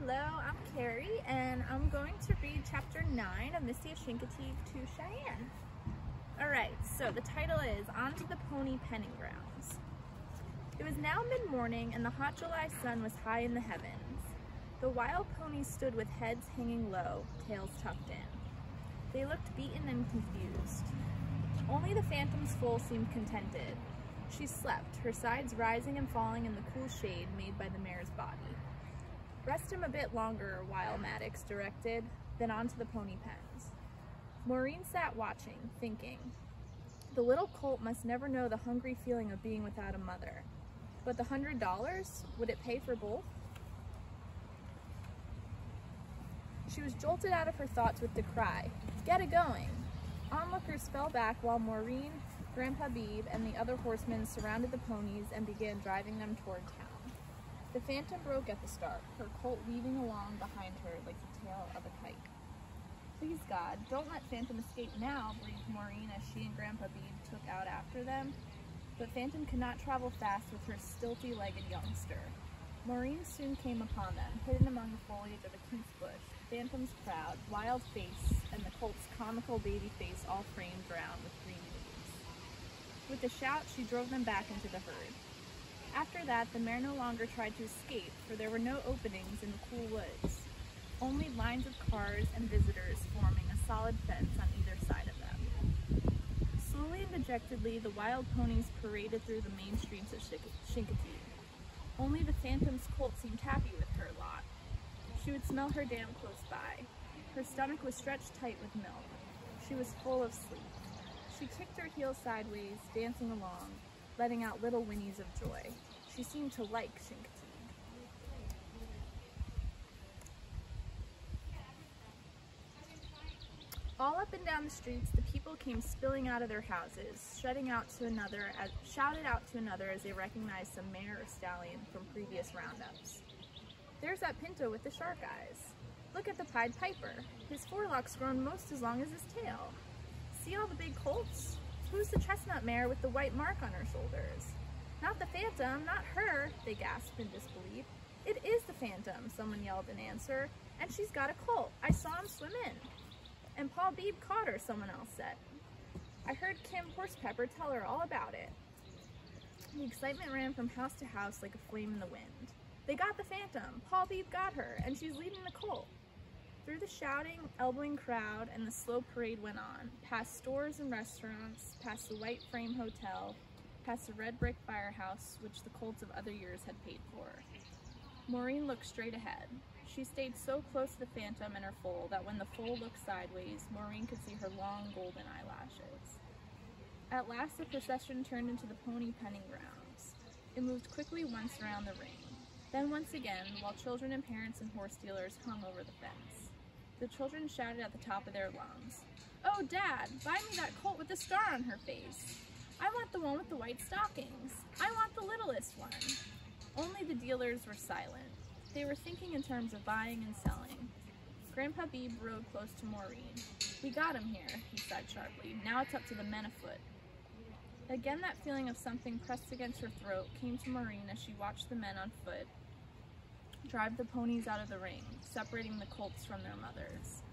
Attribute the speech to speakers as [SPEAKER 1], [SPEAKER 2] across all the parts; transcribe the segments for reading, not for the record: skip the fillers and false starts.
[SPEAKER 1] Hello, I'm Kerry, and I'm going to read Chapter 9 of Misty of Chincoteague to Cheyanne. Alright, so the title is On to the Pony Penning Grounds. It was now mid-morning, and the hot July sun was high in the heavens. The wild ponies stood with heads hanging low, tails tucked in. They looked beaten and confused. Only the Phantom's foal seemed contented. She slept, her sides rising and falling in the cool shade made by the mare's body. Rest him a bit longer, while Maddox directed, then on to the pony pens. Maureen sat watching, thinking. The little colt must never know the hungry feeling of being without a mother. But the $100, would it pay for both? She was jolted out of her thoughts with the cry, "Get it going!" Onlookers fell back while Maureen, Grandpa Beebe, and the other horsemen surrounded the ponies and began driving them toward town. The Phantom broke at the start, her colt weaving along behind her like the tail of a kite. "Please God, don't let Phantom escape now," breathed Maureen as she and Grandpa Beebe took out after them. But Phantom could not travel fast with her stilty-legged youngster. Maureen soon came upon them, hidden among the foliage of a quince bush, Phantom's proud, wild face and the colt's comical baby face all framed round with green leaves. With a shout, she drove them back into the herd. After that, the mare no longer tried to escape, for there were no openings in the cool woods, only lines of cars and visitors forming a solid fence on either side of them. Slowly and dejectedly, the wild ponies paraded through the main streets of Chincoteague. Only the Phantom's colt seemed happy with her lot. She would smell her dam close by. Her stomach was stretched tight with milk. She was full of sleep. She kicked her heels sideways, dancing along, letting out little whinnies of joy. She seemed to like Chincoteague. All up and down the streets, the people came spilling out of their houses, shouted out to another as they recognized some mare or stallion from previous roundups. "There's that pinto with the shark eyes. Look at the Pied Piper. His forelock's grown most as long as his tail. See all the big colts? Who's the chestnut mare with the white mark on her shoulders?" "Not the Phantom, not her," they gasped in disbelief. "It is the Phantom," someone yelled in answer, "and she's got a colt. I saw him swim in." "And Paul Beebe caught her," someone else said. "I heard Kim Horsepepper tell her all about it." The excitement ran from house to house like a flame in the wind. "They got the Phantom! Paul Beebe got her, and she's leading the colt!" Through the shouting, elbowing crowd, and the slow parade went on, past stores and restaurants, past the white frame hotel, past the red brick firehouse which the colts of other years had paid for. Maureen looked straight ahead. She stayed so close to the Phantom and her foal that when the foal looked sideways, Maureen could see her long golden eyelashes. At last the procession turned into the pony penning grounds. It moved quickly once around the ring, then once again, while children and parents and horse dealers hung over the fence. The children shouted at the top of their lungs, "Oh, Dad, buy me that colt with the star on her face. I want the one with the white stockings. I want the littlest one." Only the dealers were silent. They were thinking in terms of buying and selling. Grandpa Beebe rode close to Maureen. "We got him here," he sighed sharply. "Now it's up to the men afoot." Again that feeling of something pressed against her throat came to Maureen as she watched the men on foot drive the ponies out of the ring, separating the colts from their mothers.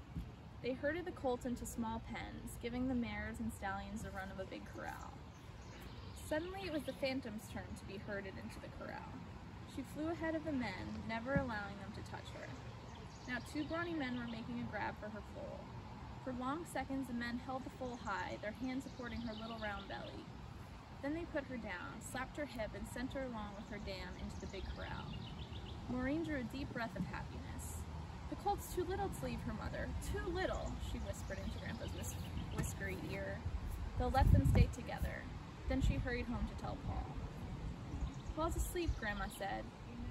[SPEAKER 1] They herded the colts into small pens, giving the mares and stallions the run of a big corral. Suddenly it was the Phantom's turn to be herded into the corral. She flew ahead of the men, never allowing them to touch her. Now 2 brawny men were making a grab for her foal. For long seconds the men held the foal high, their hands supporting her little round belly. Then they put her down, slapped her hip, and sent her along with her dam into the big corral. Maureen drew a deep breath of happiness. "The colt's too little to leave her mother. Too little," she whispered into Grandpa's whiskery ear. "They'll let them stay together." Then she hurried home to tell Paul. "Paul's asleep," Grandma said,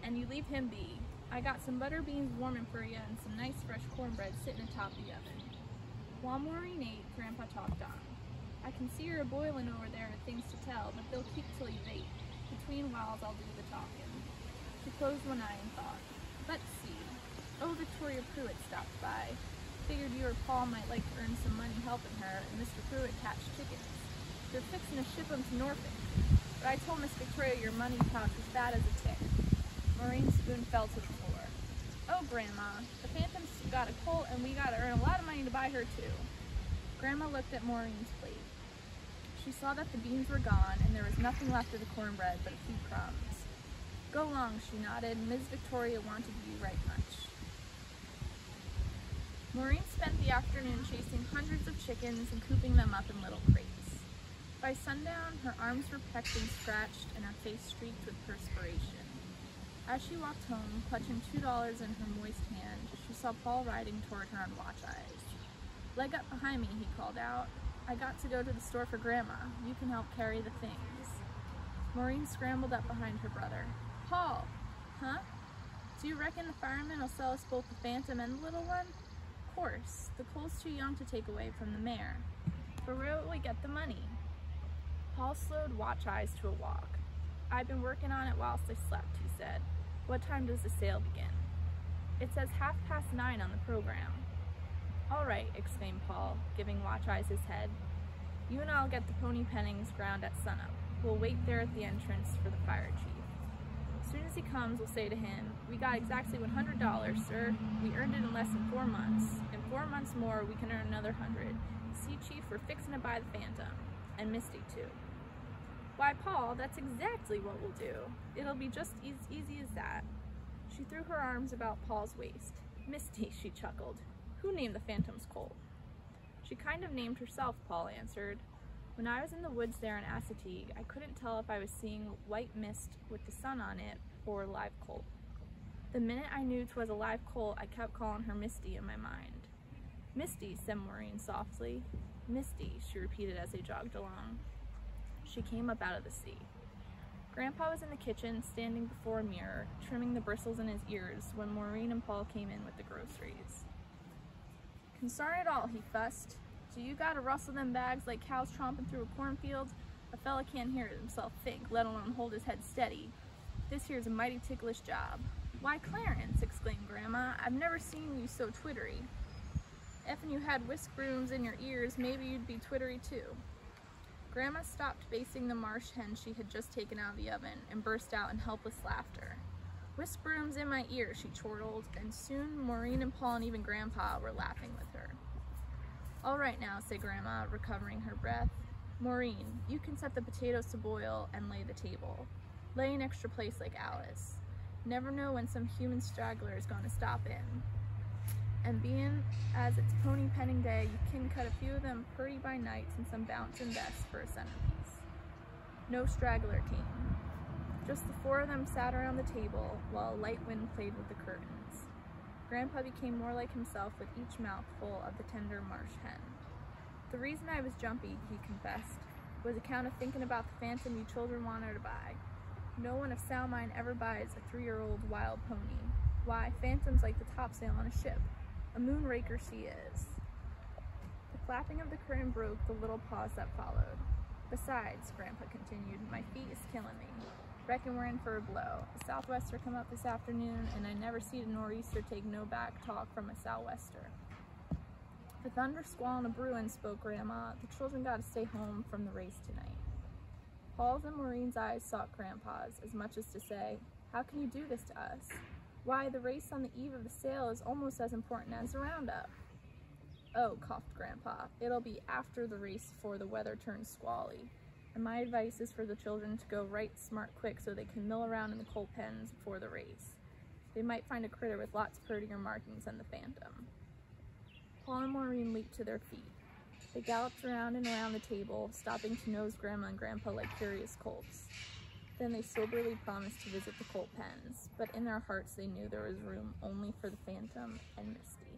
[SPEAKER 1] "and you leave him be. I got some butter beans warming for you and some nice fresh cornbread sitting atop the oven." While Maureen ate, Grandpa talked on. "I can see you're a-boiling over there with things to tell, but they'll keep till you've ate. Between whiles I'll do the talking." She closed one eye and thought, "Let's see. Oh, Victoria Pruitt stopped by. Figured you or Paul might like to earn some money helping her, and Mr. Pruitt catch chickens. They're fixing to ship them to Norfolk. But I told Miss Victoria your money pouch was bad as a tick." Maureen's spoon fell to the floor. "Oh, Grandma, the Phantom's got a colt and we gotta earn a lot of money to buy her too." Grandma looked at Maureen's plate. She saw that the beans were gone and there was nothing left of the cornbread but a few crumbs. "Go along," she nodded. "Ms. Victoria wanted you right much." Maureen spent the afternoon chasing hundreds of chickens and cooping them up in little crates. By sundown, her arms were pecked and scratched and her face streaked with perspiration. As she walked home, clutching $2 in her moist hand, she saw Paul riding toward her on watch eyes. "Leg up behind me," he called out. "I got to go to the store for Grandma. You can help carry the things." Maureen scrambled up behind her brother. "Paul!" "Huh? Do you reckon the fireman will sell us both the Phantom and the little one?" "Of course. The colt's too young to take away from the mare. But where will we get the money?" Paul slowed watch eyes to a walk. "I've been working on it whilst I slept," he said. "What time does the sale begin?" "It says 9:30 on the program." "All right," exclaimed Paul, giving watch eyes his head. "You and I'll get the pony pennings ground at sunup. We'll wait there at the entrance for the fire chief. As soon as he comes, we'll say to him, 'We got exactly $100, sir. We earned it in less than 4 months. In 4 months more, we can earn another 100. See, Chief, we're fixing to buy the Phantom. And Misty, too.'" "Why, Paul, that's exactly what we'll do. It'll be just as easy as that." She threw her arms about Paul's waist. "Misty," she chuckled. "Who named the Phantom's colt?" "She kind of named herself," Paul answered. "When I was in the woods there in Chincoteague, I couldn't tell if I was seeing white mist with the sun on it or a live colt. The minute I knew 'twas a live colt, I kept calling her Misty in my mind." "Misty," said Maureen softly. "Misty," she repeated as they jogged along. She came up out of the sea. Grandpa was in the kitchen, standing before a mirror, trimming the bristles in his ears when Maureen and Paul came in with the groceries. "Consarn it all," he fussed. "Do you gotta rustle them bags like cows tromping through a cornfield? A fella can't hear himself think, let alone hold his head steady. This here's a mighty ticklish job." "Why, Clarence," exclaimed Grandma, "I've never seen you so twittery. Effen you had whisk brooms in your ears, maybe you'd be twittery too." Grandma stopped basting the marsh hen she had just taken out of the oven and burst out in helpless laughter. "Whisk brooms in my ear," she chortled, and soon Maureen and Paul and even Grandpa were laughing with her. "All right now," said Grandma, recovering her breath. "Maureen, you can set the potatoes to boil and lay the table. Lay an extra place like Alice. Never know when some human straggler is going to stop in. And being as it's pony penning day, you can cut a few of them purty by nights and some bouncing vests for a centerpiece." No straggler came. Just the 4 of them sat around the table while a light wind played with the curtains. Grandpa became more like himself with each mouthful of the tender marsh hen. "The reason I was jumpy," he confessed, "was account of thinking about the Phantom you children want her to buy. No one of sound mind ever buys a 3-year-old wild pony. Why, Phantom's like the topsail on a ship. A moonraker she is." The clapping of the curtain broke the little pause that followed. "Besides," Grandpa continued, "my feet is killing me. Reckon we're in for a blow. A southwester come up this afternoon, and I never seed a nor'easter take no back talk from a sou'wester." "The thunder squall and a brewin'," spoke Grandma. "The children gotta stay home from the race tonight." Paul's and Maureen's eyes sought Grandpa's, as much as to say, "How can you do this to us? Why, the race on the eve of the sale is almost as important as the roundup." "Oh," coughed Grandpa, "it'll be after the race before the weather turns squally. And my advice is for the children to go right smart quick so they can mill around in the colt pens before the race. They might find a critter with lots purtier markings than the Phantom." Paul and Maureen leaped to their feet. They galloped around and around the table, stopping to nose Grandma and Grandpa like curious colts. Then they soberly promised to visit the colt pens, but in their hearts they knew there was room only for the Phantom and Misty.